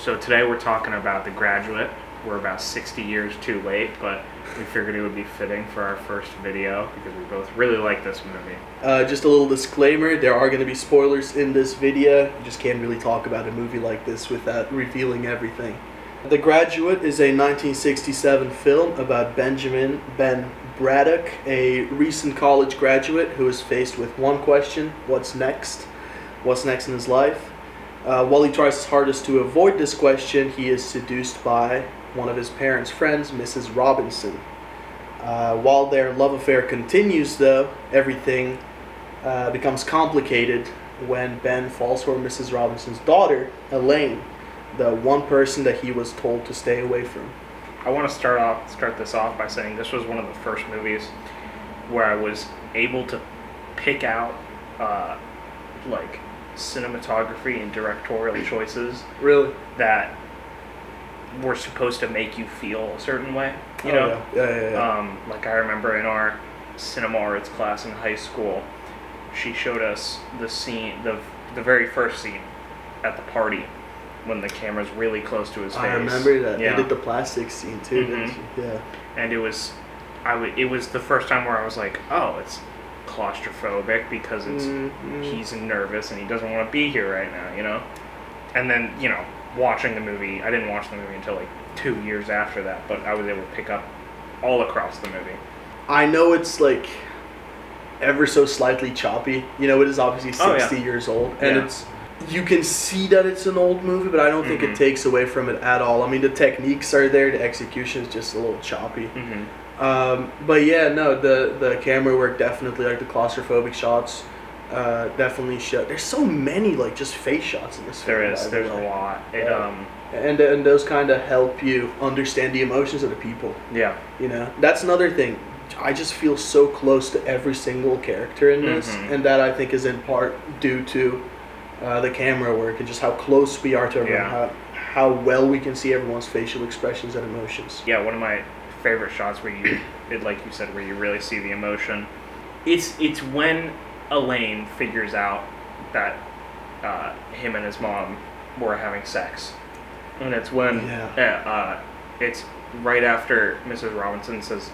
So today we're talking about The Graduate. We're about 60 years too late, but we figured it would be fitting for our first video because we both really like this movie. Just a little disclaimer, there are going to be spoilers in this video. You just can't really talk about a movie like this without revealing everything. The Graduate is a 1967 film about Benjamin Ben Braddock, a recent college graduate who is faced with one question: what's next? What's next in his life? While he tries his hardest to avoid this question, he is seduced by one of his parents' friends, Mrs. Robinson. While their love affair continues, though, everything becomes complicated when Ben falls for Mrs. Robinson's daughter, Elaine, the one person that he was told to stay away from. I want to start this off by saying this was one of the first movies where I was able to pick out like cinematography and directorial choices Really? that were supposed to make you feel a certain way, you know? Yeah. Like I remember in our cinema arts class in high school, she showed us the scene, the very first scene at the party when the camera's really close to his face. I remember that. Yeah. They did the plastic scene too, didn't you? Yeah. And it was the first time where I was like, oh, it's claustrophobic because it's he's nervous and he doesn't want to be here right now, you know? And then, you know, watching the movie, I didn't watch the movie until like 2 years after that, but I was able to pick up all across the movie. I know it's like ever so slightly choppy. You know, it is obviously 60 years old, and it's, you can see that it's an old movie, but I don't think it takes away from it at all. I mean, the techniques are there, the execution is just a little choppy. But yeah, no, the camera work definitely, like the claustrophobic shots, definitely show. There's so many like just face shots in this film. There's a lot. And those kind of help you understand the emotions of the people. Yeah. You know, that's another thing. I just feel so close to every single character in this, and that I think is in part due to the camera work and just how close we are to everyone, how well we can see everyone's facial expressions and emotions. Yeah, one of my favorite shots where like you said, where you really see the emotion. It's when Elaine figures out that him and his mom were having sex, and it's when it's right after Mrs. Robinson says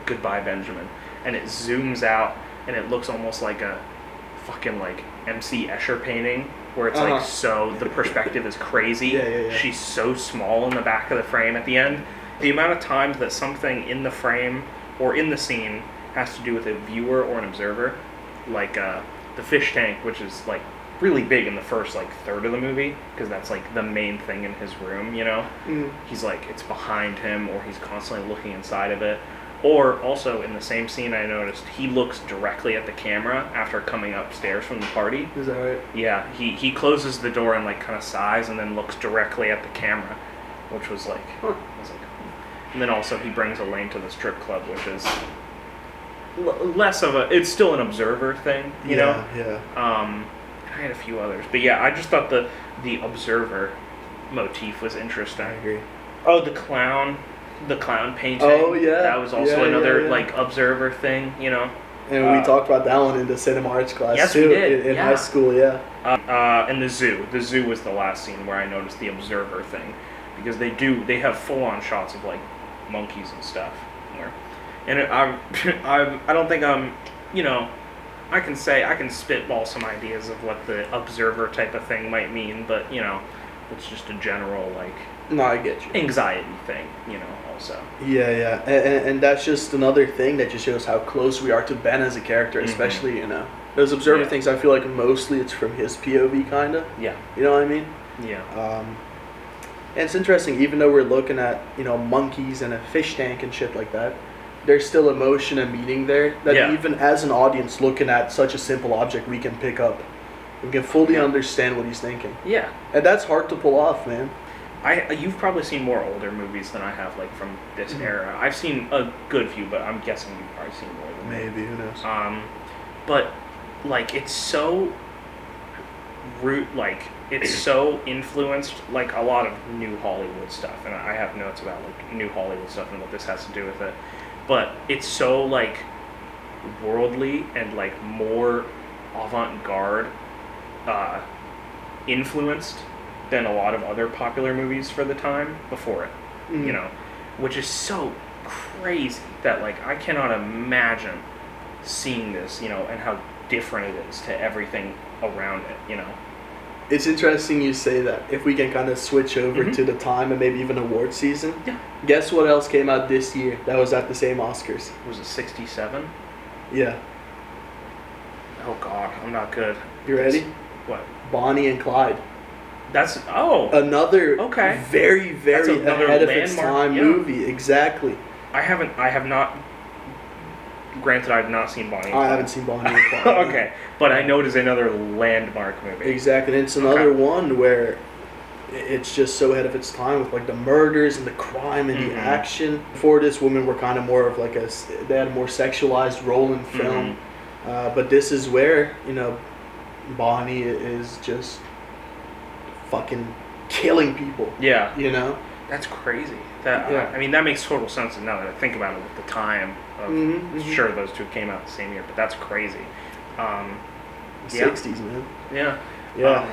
goodbye, Benjamin, and it zooms out and it looks almost like a fucking like MC Escher painting where it's like, so the perspective is crazy. She's so small in the back of the frame at the end. The amount of times that something in the frame or in the scene has to do with a viewer or an observer, like the fish tank, which is like really big in the first like third of the movie because that's like the main thing in his room, you know. He's like, it's behind him, or he's constantly looking inside of it. Or also in the same scene, I noticed he looks directly at the camera after coming upstairs from the party. Is that right? Yeah, he closes the door and like kind of sighs and then looks directly at the camera, which was like, I was like. And then also he brings Elaine to the strip club, which is less of it's still an observer thing, you know? Yeah. I had a few others, but yeah, I just thought the observer motif was interesting. I agree. Oh, the clown painting. Oh yeah, that was also another like observer thing, you know. And we talked about that one in the cinema arts class too. We did. In high school, And the zoo was the last scene where I noticed the observer thing, because they have full on shots of like monkeys and stuff. And I don't think I'm, you know, I can spitball some ideas of what the observer type of thing might mean, but you know, it's just a general like. No, I get you. Anxiety thing, you know, also. Yeah. And that's just another thing that just shows how close we are to Ben as a character, especially, you know. Those observer things, I feel like mostly it's from his POV, kind of. Yeah. You know what I mean? Yeah. And it's interesting, even though we're looking at, you know, monkeys and a fish tank and shit like that, there's still emotion and meaning there that even as an audience looking at such a simple object, we can pick up. We can fully understand what he's thinking. Yeah. And that's hard to pull off, man. You've probably seen more older movies than I have, like from this era. I've seen a good few, but I'm guessing you've probably seen more than me. Maybe, who knows? But like it's so it's so influenced, like a lot of new Hollywood stuff, and I have notes about like new Hollywood stuff and what this has to do with it. But it's so like worldly and like more avant-garde influenced than a lot of other popular movies for the time before it, you know, which is so crazy that, like, I cannot imagine seeing this, you know, and how different it is to everything around it, you know. It's interesting you say that. If we can kind of switch over to the time and maybe even award season. Yeah. Guess what else came out this year that was at the same Oscars? Was it 67? Yeah. Oh, God, I'm not good. You ready? What? Bonnie and Clyde. That's, Another okay. very, very another ahead of its landmark, time movie. Exactly. I have not, granted, I have not seen Bonnie and Clyde. I haven't seen Bonnie and Clyde. Okay, but I know it is another landmark movie. Exactly, and it's another one where it's just so ahead of its time with, like, the murders and the crime and the action. Before this, women were kind of more of like they had a more sexualized role in film. But this is where, you know, Bonnie is just fucking killing people. Yeah. You know? That's crazy. I mean, that makes total sense now that I think about it with the time of, sure, those two came out the same year, but that's crazy. 60s, man. Yeah. Yeah.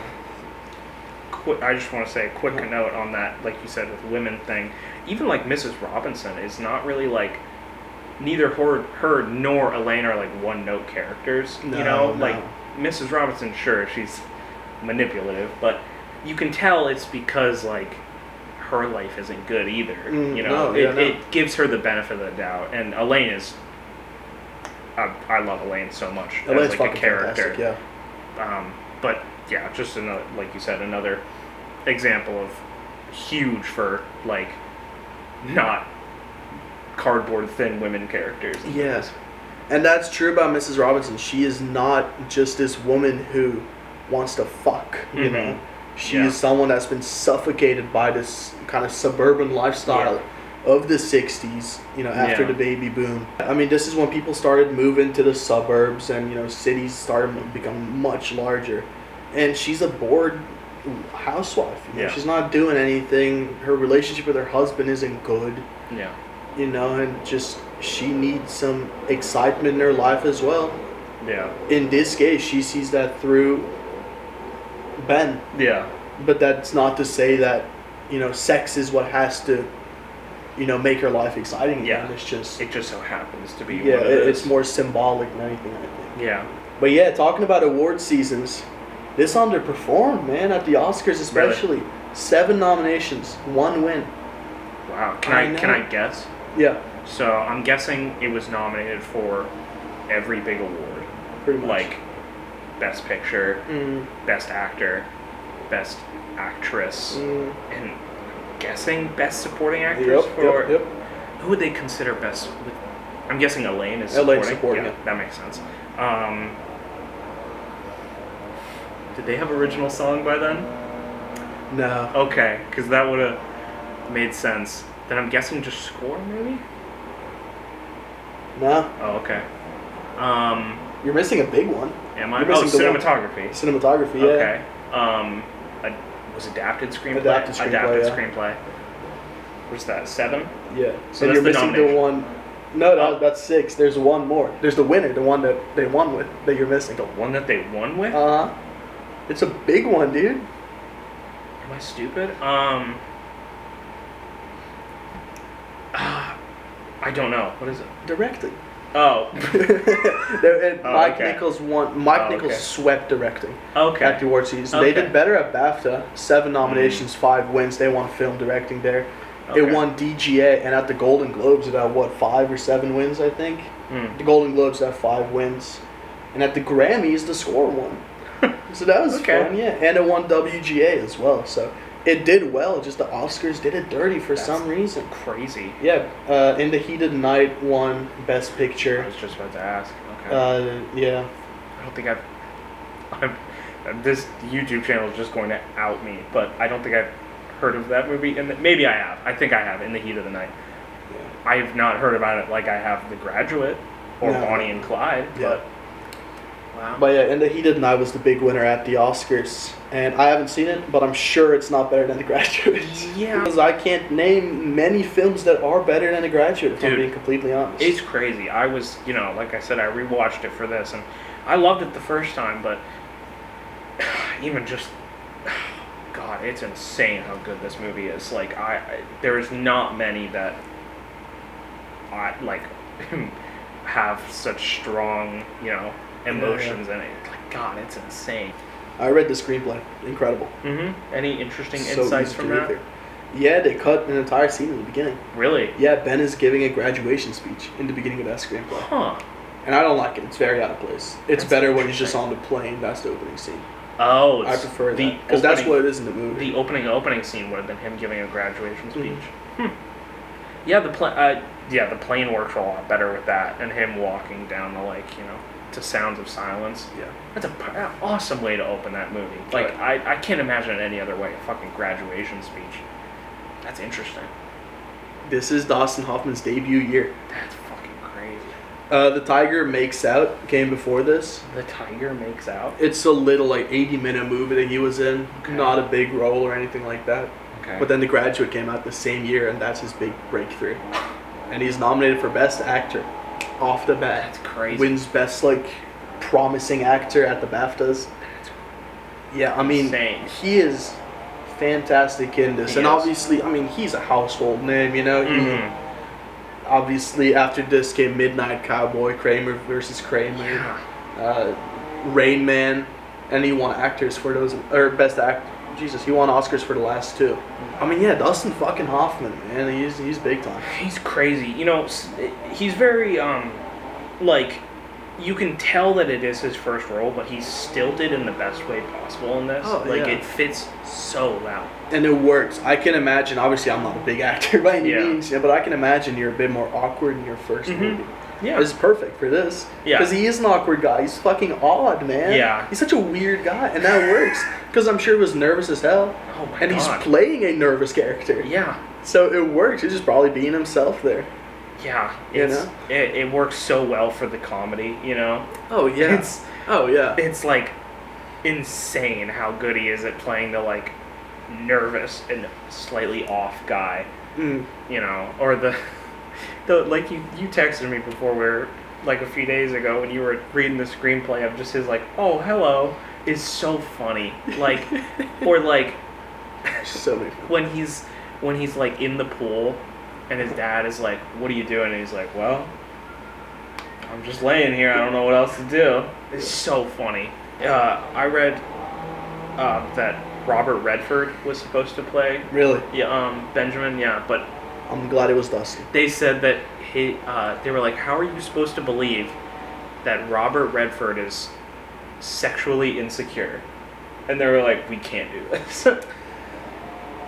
I just want to say a quick note on that, like you said, with women thing. Even, like, Mrs. Robinson is not really, like, neither her nor Elaine are, like, one-note characters. No, you know? no. Like, Mrs. Robinson, sure, she's manipulative, but you can tell it's because, like, her life isn't good either. You know? It gives her the benefit of the doubt. And Elaine is... I love Elaine so much. Elaine's as, like, fucking a character. fantastic, yeah. But, yeah, just another, like you said, another example of huge for, like, not cardboard thin women characters. Yes. And that's true about Mrs. Robinson. She is not just this woman who wants to fuck, you know. She is someone that's been suffocated by this kind of suburban lifestyle of the 60s, you know, after the baby boom. I mean, this is when people started moving to the suburbs and, you know, cities started becoming much larger. And she's a bored housewife. You know? She's not doing anything. Her relationship with her husband isn't good. Yeah. You know, and just she needs some excitement in her life as well. Yeah. In this case, she sees that through Ben. Yeah. But that's not to say that, you know, sex is what has to, you know, make her life exciting again. It's just... It just so happens to be it's more symbolic than anything, I think. Yeah. But yeah, talking about award seasons, this underperformed, man, at the Oscars especially. Really? 7 nominations, 1 win. Wow. Can I guess? Yeah. So I'm guessing it was nominated for every big award. Pretty much. Like Best Picture, Best Actor, Best Actress, and I'm guessing Best Supporting Actress Yep. Who would they consider best? I'm guessing Elaine is supporting. Elaine's supporting, yeah. That makes sense. Did they have original song by then? No. Okay, because that would have made sense. Then I'm guessing just score, maybe? No. Oh, okay. You're missing a big one. Am I? You're missing cinematography. Cinematography, yeah. Okay. Was adapted screenplay? Adapted screenplay. What's that, 7? Yeah. So and that's you're the missing nomination. the one... No, that's 6. There's one more. There's the winner, the one that they won with, that you're missing. The one that they won with? It's a big one, dude. Am I stupid? I don't know. What is it? Directing. Oh. Mike Nichols won. Nichols swept directing. Okay. At the award season. They did better at BAFTA. 7 nominations, 5 wins. They won film directing there. Okay. It won DGA, and at the Golden Globes, it had 5 or 7 wins, I think. The Golden Globes have 5 wins, and at the Grammys, the score won. So that was fun, yeah. And it won WGA as well. So it did well. Just the Oscars did it dirty for some reason. Crazy. Yeah. In the Heat of the Night won Best Picture. I was just about to ask. Okay. Yeah. I don't think this YouTube channel is just going to out me, but I don't think I've heard of that movie. And maybe I have. I think I have. In the Heat of the Night. Yeah. I have not heard about it like I have The Graduate or Bonnie and Clyde. Yeah. But wow. But yeah, In the Heat of the Night was the big winner at the Oscars. And I haven't seen it, but I'm sure it's not better than The Graduate. Yeah. Because I can't name many films that are better than The Graduate, if I'm being completely honest. It's crazy. I was, like I said, I rewatched it for this, and I loved it the first time, but even just... God, it's insane how good this movie is. Like, there's not many that have such strong, emotions in it. Like, God, it's insane. I read the screenplay. Incredible. Mm-hmm. Any interesting So insights easy to from read that? there. Yeah, they cut an entire scene in the beginning. Really? Yeah, Ben is giving a graduation speech in the beginning of that screenplay. Huh. And I don't like it. It's very out of place. It's That's better when he's just interesting. on the plane. That's the opening scene. Oh, I prefer that. Because that's what it is in the movie. The opening scene would have been him giving a graduation speech. Yeah, the plane works a lot better with that, and him walking down the to Sounds of Silence. Yeah. That's an awesome way to open that movie. Like, I can't imagine it any other way. A fucking graduation speech. That's interesting. This is Dustin Hoffman's debut year. That's fucking crazy. The Tiger Makes Out came before this. The Tiger Makes Out? It's a little 80-minute movie that he was in. Okay. Not a big role or anything like that. Okay. But then The Graduate came out the same year, and that's his big breakthrough. And he's nominated for Best Actor off the bat. That's crazy. Wins Best Promising Actor at the BAFTAs. Yeah, I mean, insane. He is fantastic in this. He and is. Obviously, I mean, he's a household name, Mm-hmm. Obviously, after this came Midnight Cowboy, Kramer versus Kramer, Yeah. Rain Man, and he won actors for those, or Best Actor. Jesus, he won Oscars for the last two. I mean, yeah, Dustin fucking Hoffman, man, he's big time. He's crazy. He's very, you can tell that it is his first role, but he's stilted in the best way possible in this. Oh, yeah. It fits so well. And it works. I can imagine, obviously I'm not a big actor by any means, but I can imagine you're a bit more awkward in your first movie. Yeah. This is perfect for this. Yeah. Because he is an awkward guy. He's fucking odd, man. Yeah. He's such a weird guy, and that works. Because I'm sure he was nervous as hell. Oh my and God. he's playing a nervous character. Yeah. So it works. He's just probably being himself there. Yeah. It works so well for the comedy, Oh, yeah. It's like insane how good he is at playing the nervous and slightly off guy. Or the like you texted me before where a few days ago when you were reading the screenplay of just his oh hello is so funny. Or so many. when he's in the pool and his dad is what are you doing? And he's well, I'm just laying here, I don't know what else to do. It's so funny. I read that Robert Redford was supposed to play Really? Benjamin, but I'm glad it was Dustin. they said that they were how are you supposed to believe that Robert Redford is sexually insecure? And they were we can't do this.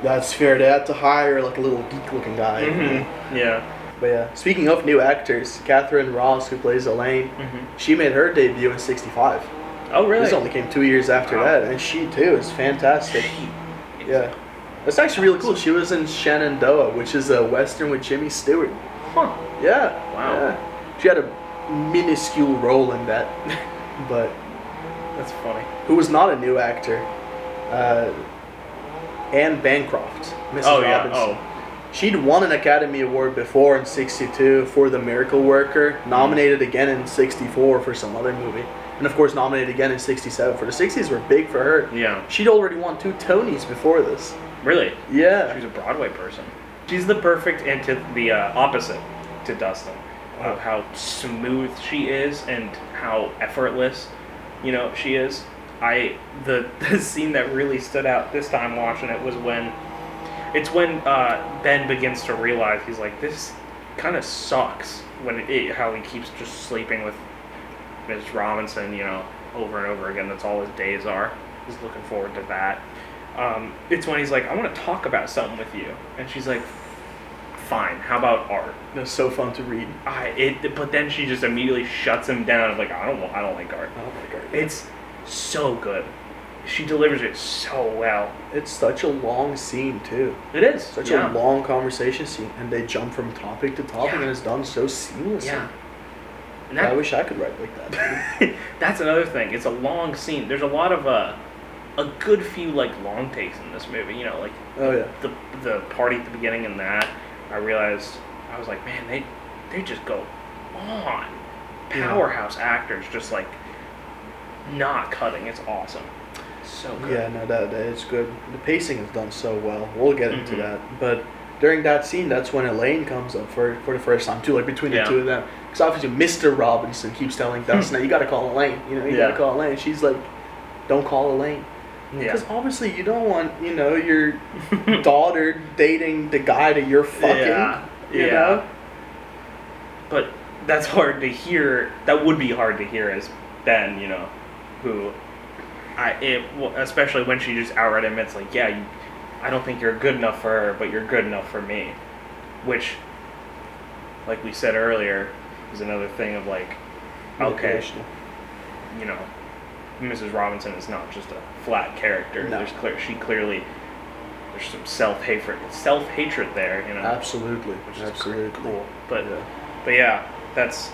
That's fair. They had to hire a little geek-looking guy. Mm-hmm. Yeah. But yeah, speaking of new actors, Catherine Ross, who plays Elaine, she made her debut in '65. Oh, really? This only came 2 years after that, and she too is fantastic. Yeah, that's actually really cool. She was in Shenandoah, which is a western with Jimmy Stewart. Huh. Yeah. Wow. Yeah. She had a minuscule role in that, but That's funny. who was not a new actor? Anne Bancroft, Mrs. Robinson. Oh. She'd won an Academy Award before in '62 for The Miracle Worker, nominated again in '64 for some other movie, and of course nominated again in '67. For the '60s were big for her. Yeah. She'd already won 2 Tonys before this. Really? Yeah. She's a Broadway person. She's the perfect the opposite to Dustin of how smooth she is and how effortless, she is. The scene that really stood out this time watching it was when Ben begins to realize he's this kind of sucks how he keeps just sleeping with Ms. Robinson, over and over again. That's all his days are. He's looking forward to that. It's when he's I want to talk about something with you, and she's fine. How about art? It's so fun to read. But then she just immediately shuts him down. I don't like art. I don't like art. It's so good. She delivers it so well. It's such a long scene too. It is Such a long conversation scene, and they jump from topic to topic, and it's done so seamlessly. Yeah. And I wish I could write like that. That's another thing. It's a long scene. There's a lot of a good few long takes in this movie. Oh yeah. The party at the beginning and that. I realized I was man, they just go on. Powerhouse actors just not cutting. It's awesome. So good. Yeah, no, that it's good. The pacing is done so well. We'll get into Mhm. that. But during that scene, that's when Elaine comes up for the first time too, like between the Yeah. two of them. Because obviously Mr. Robinson keeps telling Dustin, "Now you got to call Elaine. You know, you got Yeah. to call Elaine." She's like, "Don't call Elaine." Yeah. Because obviously you don't want, your daughter dating the guy that you're fucking. Yeah. You Yeah. know? But that's hard to hear. That would be hard to hear as Ben, who, especially when she just outright admits, like, yeah, I don't think you're good enough for her, but you're good enough for me. Which, like we said earlier, is another thing of like, okay, Mrs. Robinson is not just a flat character. No. There's some self-hatred there, Absolutely. which is Absolutely. cool. But Yeah. but yeah, that's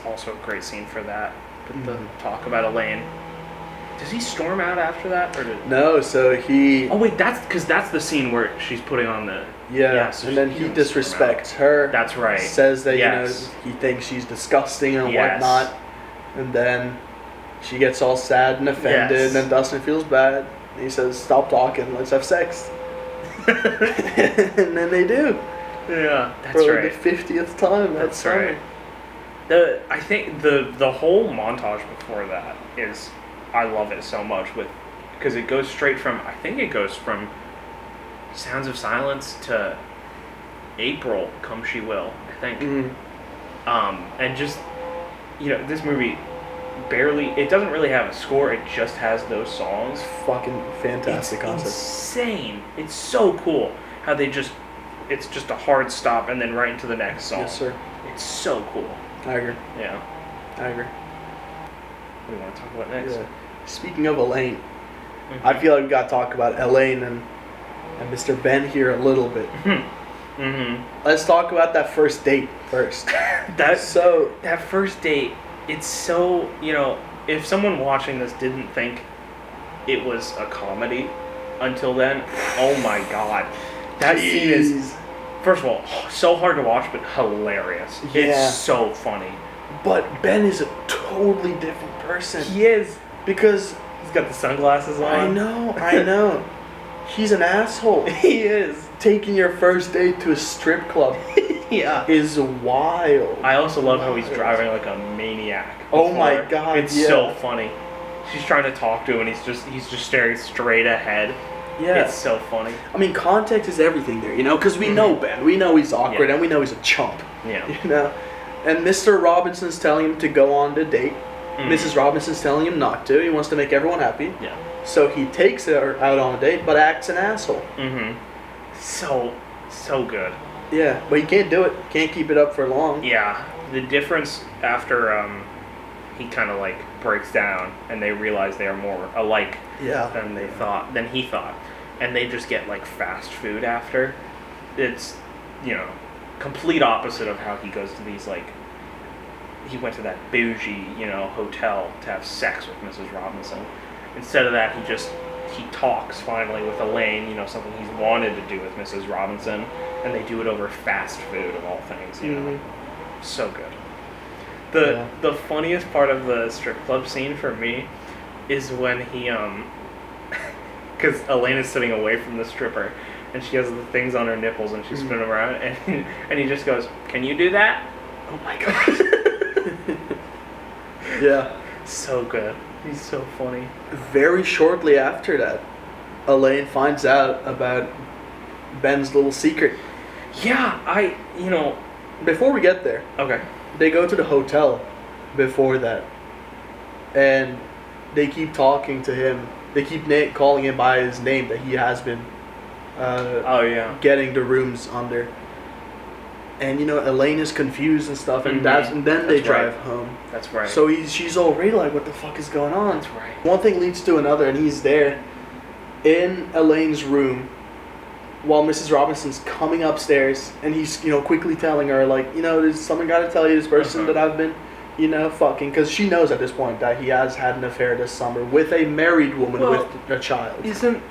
also a great scene for that. But the talk about Elaine. Does he storm out after that, or No, so he. Oh wait, that's the scene where she's putting on the. Yeah, so and then he disrespects her. That's right. Says that Yes. he thinks she's disgusting and Yes. whatnot, and then she gets all sad and offended, Yes. and then Dustin feels bad. And he says, "Stop talking, let's have sex." And then they do Yeah, that's for right. the 50th time. That's right. I think the whole montage before that is, I love it so much because it goes straight from, I think it goes from Sounds of Silence to April, Come She Will, I think. Mm-hmm. And just, this movie it doesn't really have a score, it just has those songs. Fucking fantastic It's concept. insane. It's so cool how it's just a hard stop and then right into the next song. Yes, sir. It's so cool. I agree. Yeah. I agree. What do you want to talk about next? Yeah. Speaking of Elaine, Mhm. I feel like we got to talk about Elaine and Mr. Ben here a little bit. Mm-hmm. Let's talk about that first date first. That first date, it's so, if someone watching this didn't think it was a comedy until then, oh my god. That scene is, first of all, so hard to watch, but hilarious. Yeah. It's so funny. But Ben is a totally different person. He is. Because He's got the sunglasses on. I know. He's an asshole. He is. Taking your first date to a strip club Yeah. is wild. I also love how he's driving like a maniac. Oh my before. God, It's yeah. so funny. She's trying to talk to him and he's just staring straight ahead. Yeah. It's so funny. I mean, context is everything there, because we know Ben. We know he's awkward, Yeah. and we know he's a chump, Yeah. And Mr. Robinson's telling him to go on the date. Mm. Mrs. Robinson's telling him not to. He wants to make everyone happy. Yeah. So he takes her out on a date, but acts an asshole. Mm-hmm. So good. Yeah, but he can't do it. Can't keep it up for long. Yeah. The difference after he kind of like breaks down and they realize they are more alike Yeah. than he thought, and they just get like fast food after. It's complete opposite of how he goes to these like. He went to that bougie, hotel to have sex with Mrs. Robinson. Instead of that, he talks finally with Elaine, something he's wanted to do with Mrs. Robinson, and they do it over fast food of all things, Mhm. So good. Yeah. The funniest part of the strip club scene for me is when he because Elaine is sitting away from the stripper and she has the things on her nipples and she's spinning them around and he just goes, "Can you do that?" Oh my god. Yeah. So good. He's so funny. Very shortly after that, Elaine finds out about Ben's little secret. Yeah, Before we get there, okay. they go to the hotel before that, and they keep talking to him. They keep calling him by his name that he has been Oh yeah. getting the rooms under. And Elaine is confused and stuff, and Mhm. and then they That's drive right. home. That's right. So she's already like, what the fuck is going on? That's right. One thing leads to another, and he's there in Elaine's room while Mrs. Robinson's coming upstairs, and he's quickly telling her like, there's something got to tell you, this person that I've been fucking, because she knows at this point that he has had an affair this summer with a married woman Well, with a child. Isn't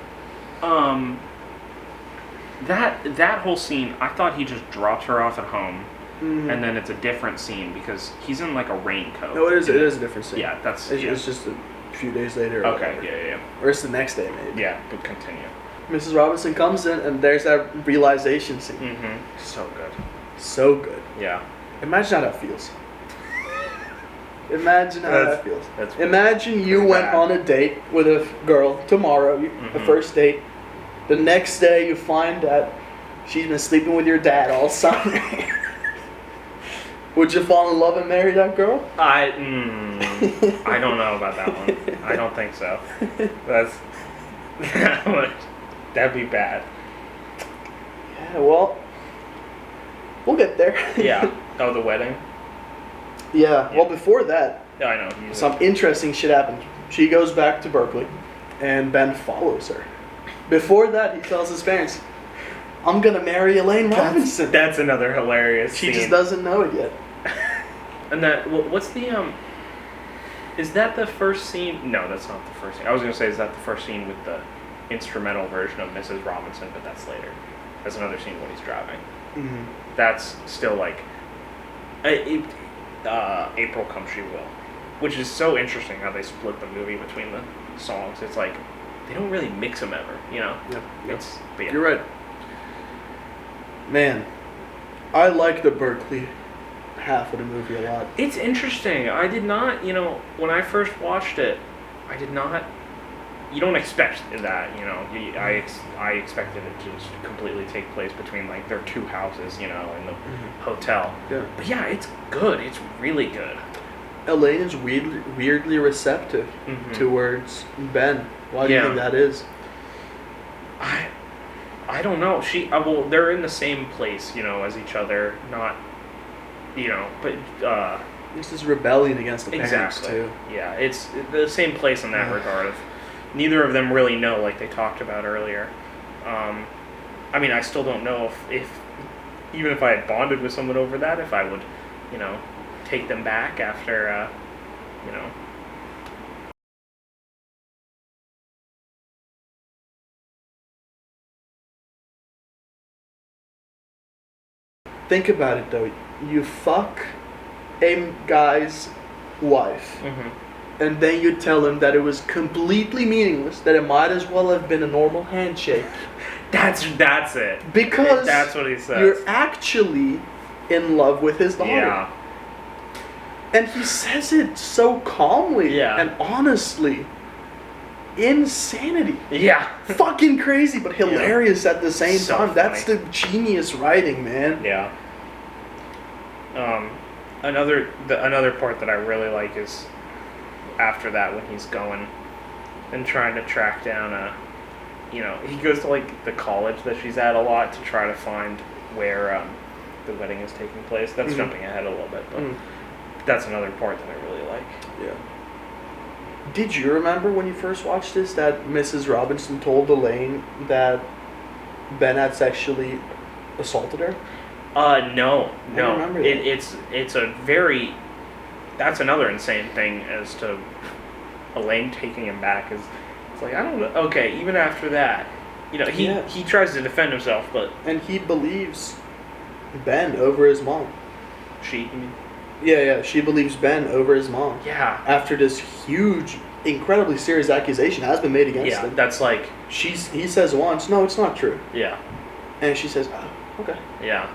that whole scene? I thought he just drops her off at home, and then it's a different scene because he's in like a raincoat. No, it is a different scene. Yeah, that's It's, yeah. it's just a few days later. Okay, yeah. Or it's the next day, maybe. Yeah, but continue. Mrs. Robinson comes in, and there's that realization scene. Mm-hmm. So good. So good. Yeah. Imagine how that feels. Imagine how that feels. Imagine you went on a date with a girl tomorrow, the first date. The next day you find that she's been sleeping with your dad all summer. Would you fall in love and marry that girl? I don't know about that one. I don't think so. That'd be bad. Yeah, well, we'll get there. Yeah. Oh, the wedding? Yeah. Well, before that, yeah, I know. Some interesting shit happens. She goes back to Berkeley, and Ben follows her. Before that, he tells his parents, I'm going to marry Elaine Robinson. That's another hilarious She scene. just doesn't know it yet. And what's the, is that the first scene? No, that's not the first scene. I was going to say, is that the first scene with the instrumental version of Mrs. Robinson, but that's later. That's another scene when he's driving. Mm-hmm. That's still like, April Come She Will, which is so interesting how they split the movie between the songs. It's like, they don't really mix them ever, you know? Yep. Yeah. You're right. Man, I like the Berkeley half of the movie a lot. It's interesting. I did not, when I first watched it, I did not, you don't expect that, I expected it to just completely take place between, like, their two houses, in the hotel. Yeah. But yeah, it's good. It's really good. Elaine is weirdly receptive towards Ben. Why do you think that is? I don't know. They're in the same place, as each other, not, but this is rebellion against the parents too. Yeah, it's the same place in that regard. Of neither of them really know, like they talked about earlier. I mean, I still don't know if even if I had bonded with someone over that, if I would, take them back after, Think about it though. You fuck a guy's wife, and then you tell him that it was completely meaningless, that it might as well have been a normal handshake. That's it. Because that's what he says. You're actually in love with his daughter. Yeah. And he says it so calmly and honestly. Insanity. Yeah. Fucking crazy, but hilarious at the same So time. funny. That's the genius writing, man. Yeah. Another part that I really like is after that when he's going and trying to track down he goes to like the college that she's at a lot to try to find where the wedding is taking place. That's jumping ahead a little bit, but that's another part that I really like. Yeah. Did you remember when you first watched this that Mrs. Robinson told Elaine that Ben had sexually assaulted her? No. I don't remember that. It's a very, that's another insane thing as to Elaine taking him back. It's like, I don't know. Okay, even after that, he tries to defend himself, but and he believes Ben over his mom. She, you mean? Yeah, she believes Ben over his mom. Yeah. After this huge, incredibly serious accusation has been made against him. Yeah, that's like... He says once, no, it's not true. Yeah. And she says, oh, okay. Yeah.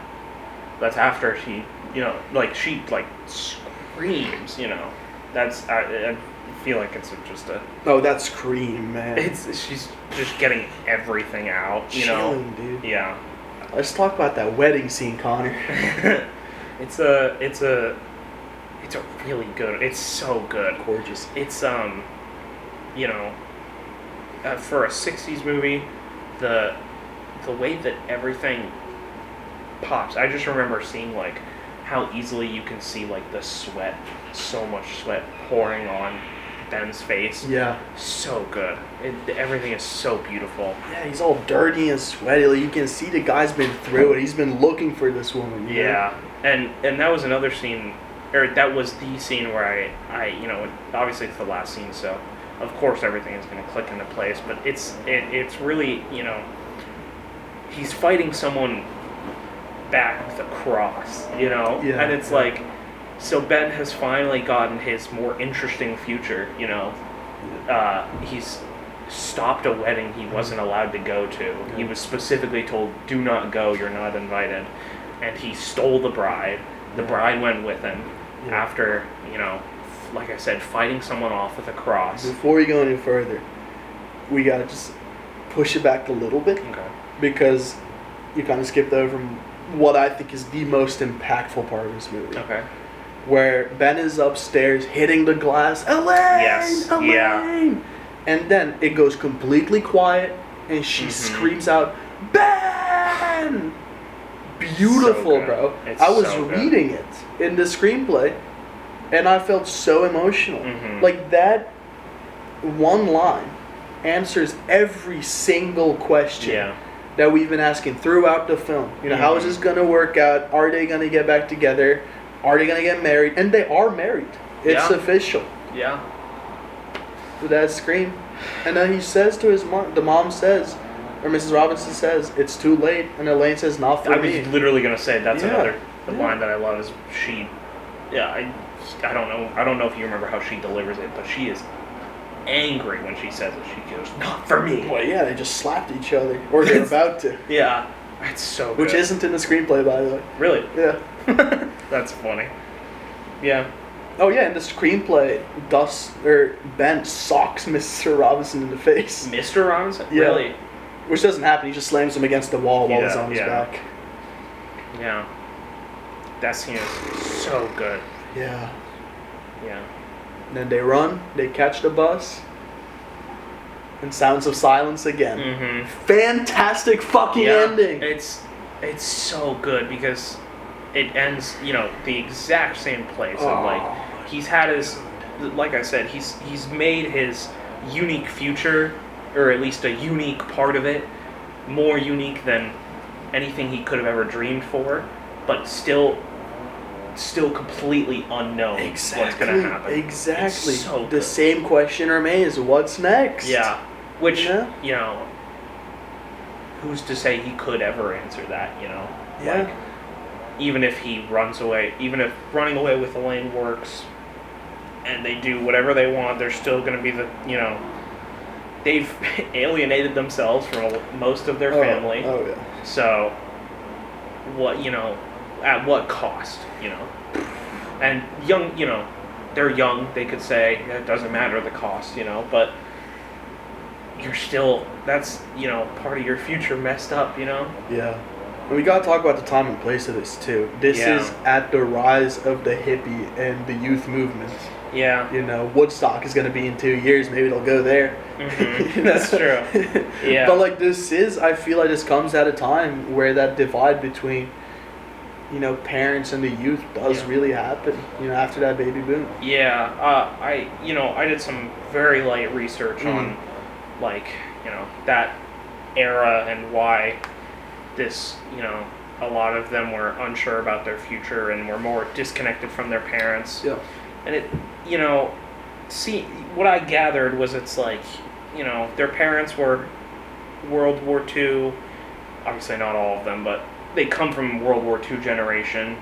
That's after she, she, screams, That's, I feel like it's just a... Oh, that scream, man. She's just getting everything out, Chilling, dude. Yeah. Let's talk about that wedding scene, Connor. It's a really good. It's so good. Gorgeous. It's for a '60s movie, the way that everything pops. I just remember seeing like how easily you can see like the sweat, so much sweat pouring on Ben's face. Yeah. So good. Everything is so beautiful. Yeah, he's all dirty and sweaty. Like, you can see the guy's been through it. He's been looking for this woman. Yeah. And that was another scene, or that was the scene where I obviously it's the last scene, so of course everything is going to click into place, but it's really, he's fighting someone back with a cross, Yeah, and it's like, so Ben has finally gotten his more interesting future, he's stopped a wedding he wasn't allowed to go to. He was specifically told, do not go, you're not invited. And he stole the bride. The bride went with him after, like I said, fighting someone off with a cross. Before we go any further, we gotta just push it back a little bit. Okay. Because you kind of skipped over what I think is the most impactful part of this movie. Okay. Where Ben is upstairs hitting the glass. Elaine! Yes. Elaine! Yeah. And then it goes completely quiet and she screams out, Ben! Beautiful, So bro. It's I was so good. reading it in the screenplay and I felt so emotional. Like that one line answers every single question that we've been asking throughout the film. How is this going to work out? Are they going to get back together? Are they going to get married? And they are married. It's official. Yeah. With that scream. And then he says to his mom, the mom says, or Mrs. Robinson says, it's too late. And Elaine says, not for me. I was literally going to say that's another line that I love is she, I don't know if you remember how she delivers it, but she is angry when she says it. She goes, not for me. Well, yeah, they just slapped each other. Or they're about to. Yeah. It's so good. Which isn't in the screenplay, by the way. Really? Yeah. That's funny. Yeah. Oh yeah, in the screenplay, Ben socks Mr. Robinson in the face. Mr. Robinson? Yeah. Really? Which doesn't happen, he just slams him against the wall while he's on his back. Yeah. That scene is so good. Yeah. Yeah. And then they run, they catch the bus, and sounds of silence again. Fantastic fucking ending! It's so good because it ends, the exact same place. Of like, he's had his, like I said, he's made his unique future, or at least a unique part of it, more unique than anything he could have ever dreamed for, but still completely unknown what's going to happen. Exactly. It's so the good. same question remains, what's next? Yeah. Which, who's to say he could ever answer that, Yeah. Like, even if he runs away, even if running away with Elaine works, and they do whatever they want, they're still going to be they've alienated themselves from most of their family. Oh, yeah. So, what, at what cost, And young, they're young, they could say, it doesn't matter the cost, but you're still, that's, part of your future messed up, Yeah. And we gotta talk about the time and place of this too. This is at the rise of the hippie and the youth movement. Yeah. Woodstock is gonna be in 2 years. Maybe it'll go there. That's true. Yeah. But like I feel like this comes at a time where that divide between, parents and the youth does really happen. After that baby boom. Yeah. I did some very light research on, like, that era and why this, a lot of them were unsure about their future and were more disconnected from their parents. Yeah. And it, what I gathered was it's like, their parents were World War II, obviously not all of them, but they come from World War II generation,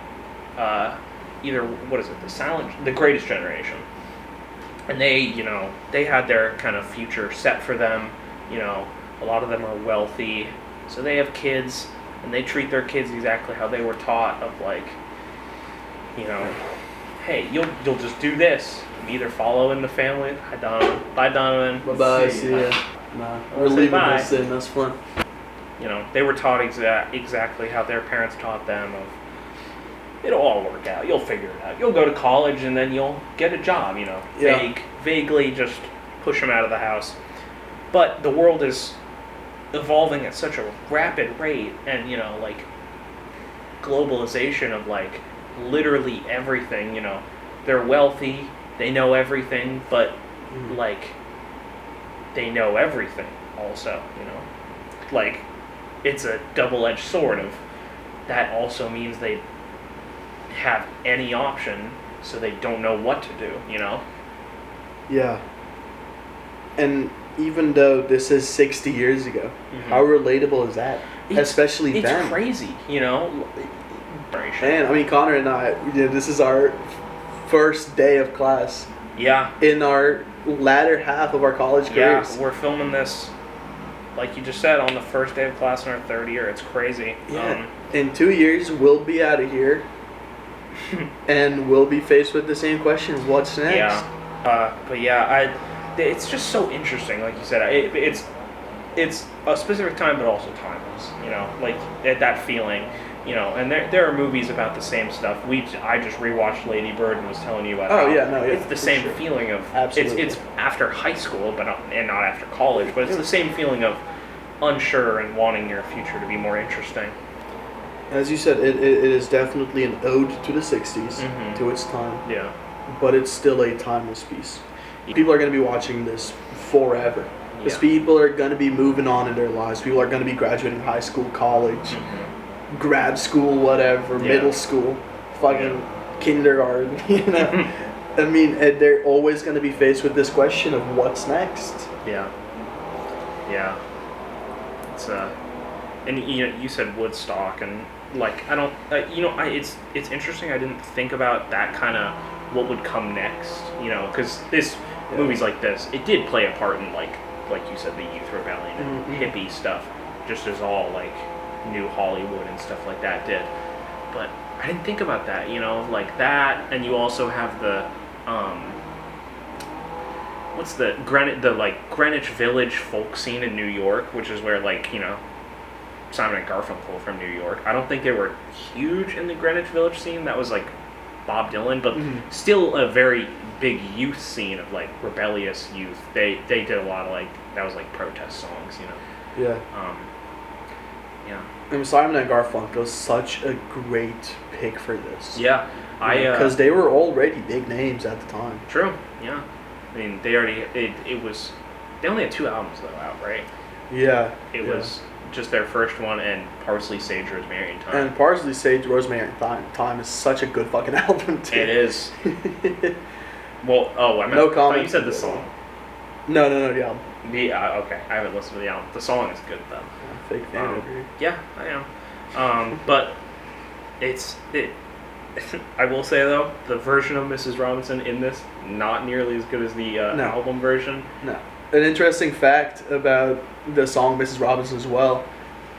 either, the Greatest Generation. And they, they had their kind of future set for them, a lot of them are wealthy, so they have kids, and they treat their kids exactly how they were taught of like, hey, you'll just do this. You either follow in the family. Hi, Donovan. Bye, Donovan. Bye-bye. See ya. Nah, we're leaving this in. That's fun. They were taught exactly how their parents taught them of, it'll all work out. You'll figure it out. You'll go to college, and then you'll get a job, Vaguely just push them out of the house. But the world is evolving at such a rapid rate, and like globalization of like literally everything. They're wealthy, they know everything, but like they know everything also. Like it's a double-edged sword of that. Also means they have any option, so they don't know what to do. Yeah. And even though this is 60 years ago, how relatable is that? Especially then. It's crazy, Man, Connor and I, this is our first day of class, Yeah. in our latter half of our college careers. Yeah, we're filming this, like you just said, on the first day of class in our third year. It's crazy. Yeah. In 2 years, we'll be out of here, and we'll be faced with the same question: what's next? Yeah. But yeah, it's just so interesting. Like you said, it's a specific time, but also timeless. You know, like that feeling. You know, and there are movies about the same stuff. I just rewatched Lady Bird and was telling you about. It's the same feeling of. Absolutely. It's after high school, but not after college. But it's the same feeling of unsure and wanting your future to be more interesting. As you said, it is definitely an ode to the '60s, to its time. Yeah. But it's still a timeless piece. People are going to be watching this forever. Because Yeah. people are going to be moving on in their lives. People are going to be graduating high school, college, grad school, whatever, middle school, fucking kindergarten, you know? I mean, they're always going to be faced with this question of what's next. Yeah. Yeah. It's and you said Woodstock, and like I don't, it's interesting. I didn't think about that kind of what would come next, because this movies like this, it did play a part in like you said, the youth rebellion and hippie stuff, just as all like new Hollywood and stuff like that did. But I didn't think about that, like that, and you also have the what's the Greenwich Village folk scene in New York, which is where Simon and Garfunkel from New York. I don't think they were huge in the Greenwich Village scene. That was like Bob Dylan, but still a very big youth scene of like rebellious youth. They did a lot of that was like protest songs, Yeah. Yeah. And Simon and Garfunkel is such a great pick for this. Yeah. Because they were already big names at the time. True. Yeah. I mean, they only had 2 albums though out, right? Yeah. It was just their first one, and Parsley, Sage, Rosemary, and Thyme. And Parsley, Sage, Rosemary, and Thyme. Thyme is such a good fucking album too. It is. Well, no comment. You said the song. No, the album. Okay, I haven't listened to the album. The song is good though. Fake fan over here. Yeah, I am. But I will say though, the version of Mrs. Robinson in this, not nearly as good as the album version. No. An interesting fact about the song Mrs. Robinson as well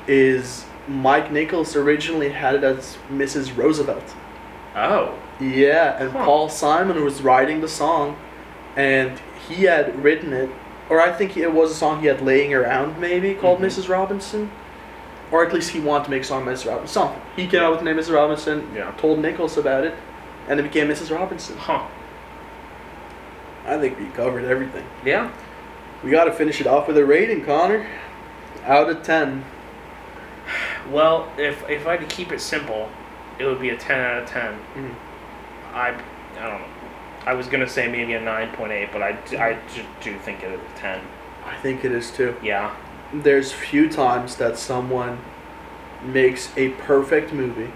is Mike Nichols originally had it as Mrs. Roosevelt. Oh. Yeah, and Paul Simon was writing the song, and he had written it, or I think it was a song he had laying around maybe called Mrs. Robinson, or at least he wanted to make a song Mrs. Robinson. Something. He came out with the name Mrs. Robinson, told Nichols about it, and it became Mrs. Robinson. Huh. I think we covered everything. Yeah. We got to finish it off with a rating, Connor. Out of 10. Well, if I had to keep it simple, it would be a 10 out of 10. I don't know. I was going to say maybe a 9.8, but I just do think it is a 10. I think it is too. Yeah. There's few times that someone makes a perfect movie,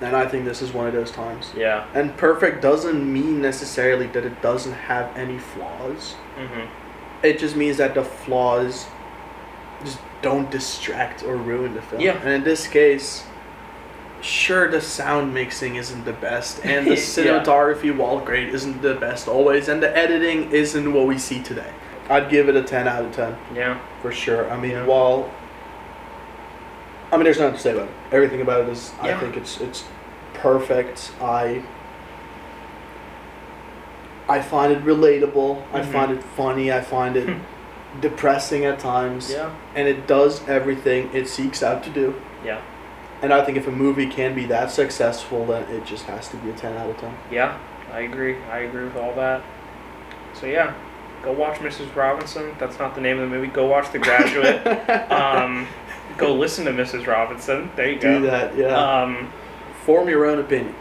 and I think this is one of those times. Yeah. And perfect doesn't mean necessarily that it doesn't have any flaws. It just means that the flaws just don't distract or ruin the film. Yeah. And in this case, sure, the sound mixing isn't the best, and the cinematography, while great, isn't the best always, and the editing isn't what we see today. I'd give it a 10 out of 10. Yeah. For sure. I mean, there's nothing to say about it. Everything about it is, I think it's perfect. I find it relatable. I find it funny. I find it depressing at times. Yeah. And it does everything it seeks out to do. Yeah. And I think if a movie can be that successful, then it just has to be a 10 out of 10. Yeah, I agree. I agree with all that. So yeah, go watch Mrs. Robinson. That's not the name of the movie. Go watch The Graduate. Go listen to Mrs. Robinson. There you go. Do that, yeah. Form your own opinion.